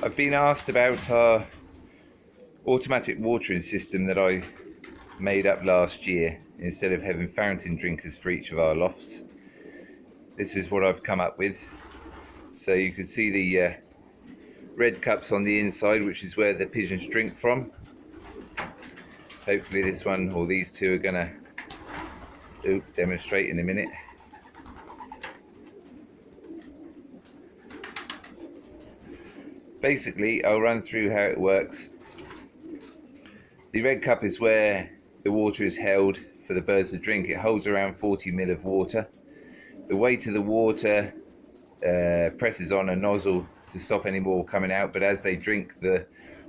I've been asked about our automatic watering system that I made up last year. Instead of having fountain drinkers for each of our lofts, this is what I've come up with. So you can see the red cups on the inside, which is where the pigeons drink from. Hopefully this one or these two are going to demonstrate in a minute. Basically, I'll run through how it works. The red cup is where the water is held for the birds to drink. It holds around 40 ml of water. The weight of the water presses on a nozzle to stop any more coming out, but as they drink the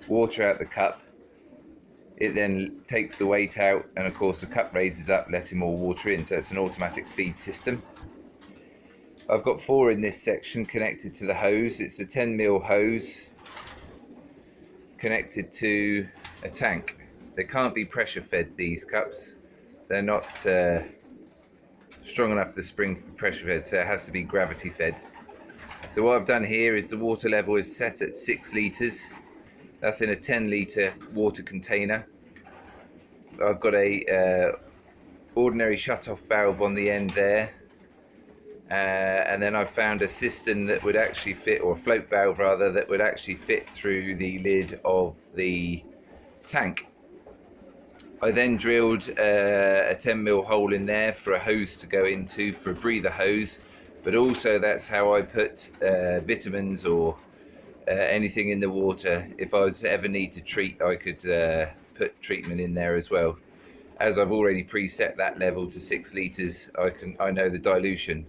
water out the cup, it then takes the weight out, and of course the cup raises up, letting more water in. So it's an automatic feed system. I've got 4 in this section connected to the hose. It's a 10 ml hose connected to a tank. They can't be pressure fed, these cups. They're not strong enough to spring pressure fed, so it has to be gravity fed. So what I've done here is the water level is set at 6 litres. That's in a 10 litre water container. I've got a ordinary shut-off valve on the end there. And then I've found a cistern that would actually fit, or a float valve rather, that would actually fit through the lid of the tank. I then drilled a 10 ml hole in there for a hose to go into, for a breather hose, but also that's how I put vitamins or anything in the water. If I was to ever need to treat, I could put treatment in there as well. As I've already preset that level to 6 litres, I know the dilution.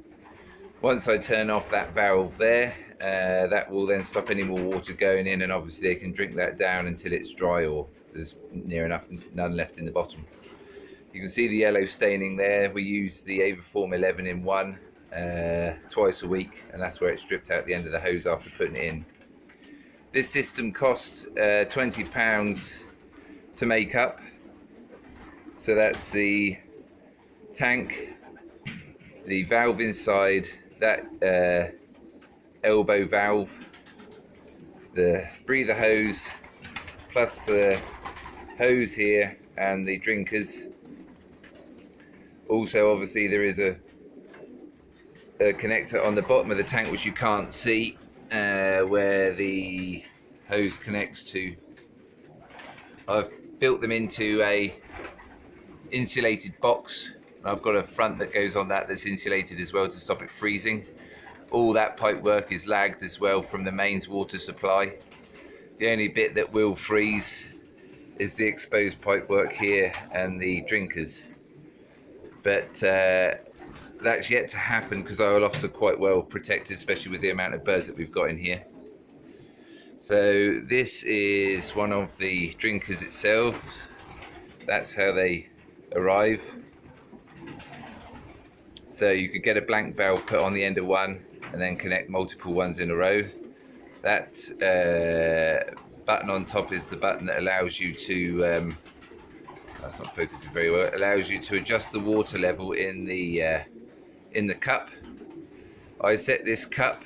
Once I turn off that valve there, that will then stop any more water going in, and obviously they can drink that down until it's dry or there's near enough none left in the bottom. You can see the yellow staining there. We use the Avaform 11 in 1 twice a week, and that's where it's stripped out the end of the hose after putting it in. This system costs £20 to make up. So that's the tank, the valve inside, that elbow valve, the breather hose, plus the hose here and the drinkers. Also obviously there is a connector on the bottom of the tank which you can't see, where the hose connects to. I've built them into a insulated box. I've got a front that goes on that's insulated as well to stop it freezing. All that pipe work is lagged as well from the mains water supply. The only bit that will freeze is the exposed pipe work here and the drinkers. But that's yet to happen because our lofts are quite well protected, especially with the amount of birds that we've got in here. So this is one of the drinkers itself. That's how they arrive. So you could get a blank valve put on the end of one and then connect multiple ones in a row. That button on top is the button that allows you to, that's not focusing very well, it allows you to adjust the water level in the cup. I set this cup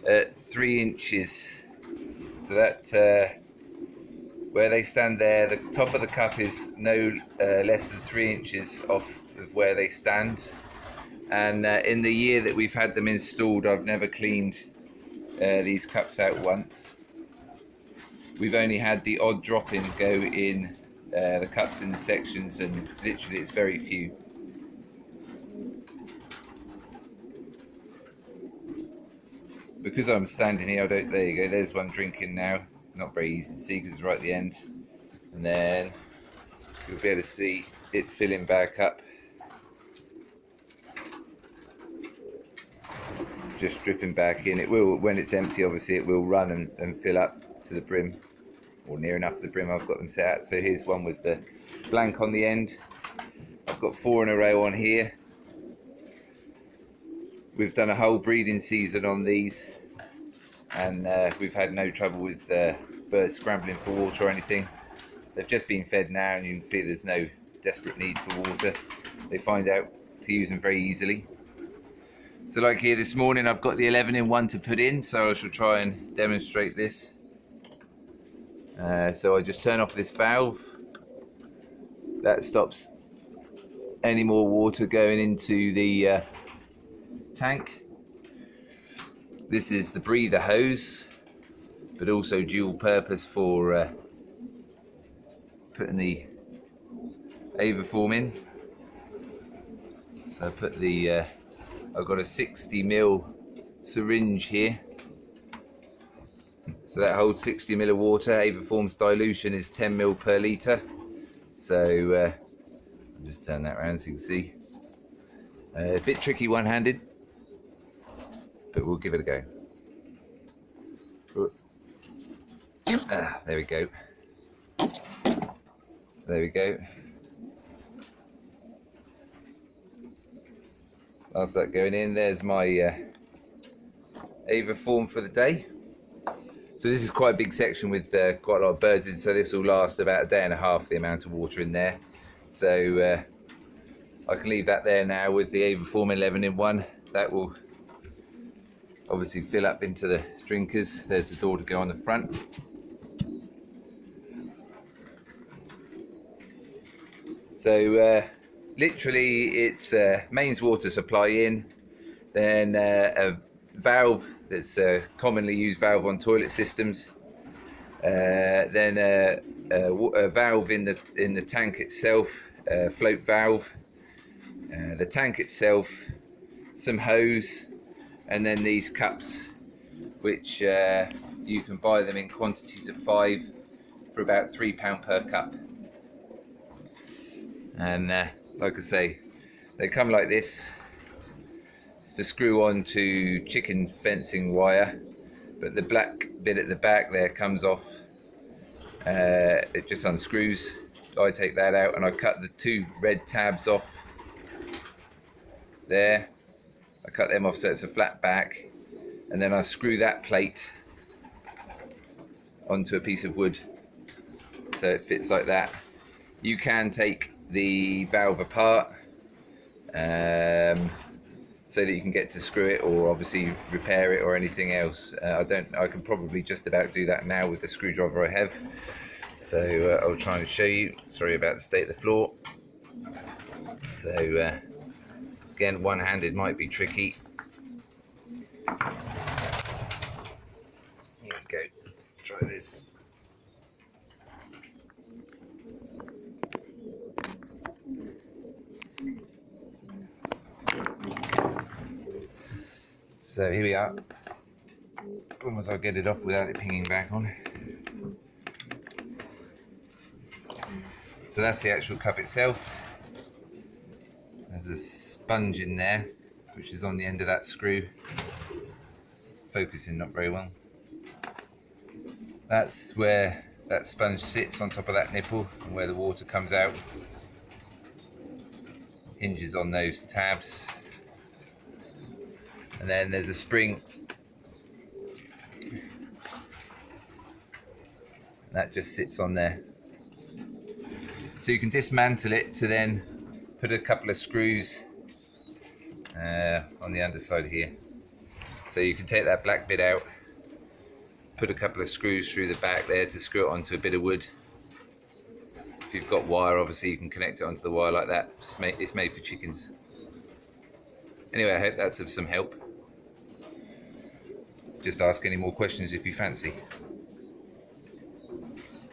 at 3 inches, so that where they stand there, the top of the cup is no less than 3 inches off of where they stand. And in the year that we've had them installed, I've never cleaned these cups out once. We've only had the odd drop-in go in the cups in the sections, and literally it's very few. Because I'm standing here, there you go, there's one drinking now. Not very easy to see because it's right at the end. And then you'll be able to see it filling back up. Just dripping back in. It will, when it's empty, obviously it will run and fill up to the brim, or near enough to the brim. I've got them set out. So here's one with the blank on the end. I've got 4 in a row on here. We've done a whole breeding season on these, and we've had no trouble with birds scrambling for water or anything. They've just been fed now, and you can see there's no desperate need for water. They find out to use them very easily. So like here this morning, I've got the 11 in 1 to put in, so I shall try and demonstrate this. So I just turn off this valve. That stops any more water going into the tank. This is the breather hose, but also dual purpose for putting the Avaform in. So I put the I've got a 60 ml syringe here, so that holds 60 ml of water. Avaform's dilution is 10 ml per litre. So I'll just turn that around so you can see. A bit tricky one-handed, but we'll give it a go. There we go. So there we go. That's that going in. There's my Avaform for the day. So this is quite a big section with quite a lot of birds in, so this will last about a day and a half, the amount of water in there. So I can leave that there now with the Avaform 11 in 1. That will obviously fill up into the drinkers. There's the door to go on the front. So literally it's mains water supply in, then a valve that's a commonly used valve on toilet systems, then a valve in the tank itself, a float valve, the tank itself, some hose, and then these cups, which you can buy them in quantities of 5 for about £3 per cup. And like I say, they come like this. It's to screw on to chicken fencing wire, but the black bit at the back there comes off. It just unscrews. I take that out and I cut the 2 red tabs off there. I cut them off so it's a flat back, and then I screw that plate onto a piece of wood so it fits like that. You can take the valve apart so that you can get to screw it, or obviously repair it or anything else. I can probably just about do that now with the screwdriver I have. So I'll try and show you. Sorry about the state of the floor. So again, one-handed might be tricky. Here we go. Try this. So here we are. Almost I'll get it off without it pinging back on. So that's the actual cup itself. There's a sponge in there, which is on the end of that screw. Focusing not very well. That's where that sponge sits, on top of that nipple, and where the water comes out. Hinges on those tabs. And then there's a spring that just sits on there. So you can dismantle it to then put a couple of screws on the underside here. So you can take that black bit out, put a couple of screws through the back there to screw it onto a bit of wood. If you've got wire, obviously you can connect it onto the wire like that. It's made for chickens. Anyway, I hope that's of some help. Just ask any more questions if you fancy.